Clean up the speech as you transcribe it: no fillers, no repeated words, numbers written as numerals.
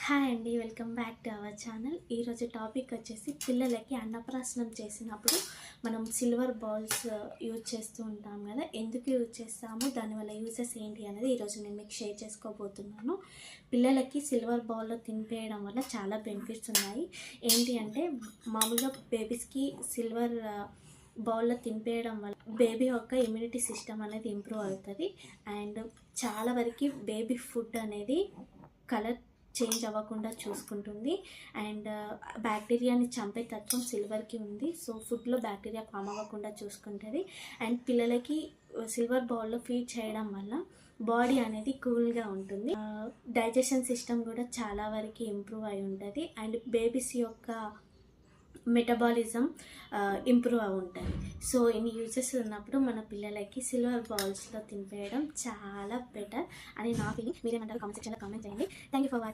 Hi అండి, welcome back to our channel. ఈరోజు topic వచ్చేసి పిల్లలకి అన్నప్రాసనం చేసినప్పుడు మనం సిల్వర్ బౌల్స్ యూజ్ చేస్తూ ఉంటాం కదా. ఎందుకు యూజ్ చేస్తాము, దానివల్ల యూజెస్ ఏంటి అనేది ఈరోజు నేను మీకు షేర్ చేసుకోబోతున్నాను. పిల్లలకి సిల్వర్ బౌల్లో తినిపేయడం వల్ల చాలా బెనిఫిట్స్ ఉన్నాయి. ఏంటి అంటే, మామూలుగా బేబీస్కి సిల్వర్ బౌల్లో తినిపేయడం వల్ల బేబీ యొక్క ఇమ్యూనిటీ సిస్టమ్ అనేది ఇంప్రూవ్ అవుతుంది. అండ్ చాలా వరకు బేబీ ఫుడ్ అనేది కలర్ చేంజ్ అవ్వకుండా చూసుకుంటుంది. అండ్ బ్యాక్టీరియాని చంపే తత్వం సిల్వర్కి ఉంది. సో ఫుడ్లో బ్యాక్టీరియా ఫామ్ అవ్వకుండా చూసుకుంటుంది. అండ్ పిల్లలకి సిల్వర్ బౌల్లో ఫీడ్ చేయడం వల్ల బాడీ అనేది కూల్గా ఉంటుంది. డైజెషన్ సిస్టమ్ కూడా చాలా వరకు ఇంప్రూవ్ అయి ఉంటుంది. అండ్ బేబీస్ యొక్క మెటబాలిజం ఇంప్రూవ్ అయి ఉంటుంది. సో ఇన్ని యూజెస్ ఉన్నప్పుడు మన పిల్లలకి సిల్వర్ బౌల్స్లో తినిపేయడం చాలా బెటర్ అని నా ఫీలింగ్. మీరేమంటారు? కామెంట్ సెక్షన్లో కామెంట్ చేయండి. Thank you for watching.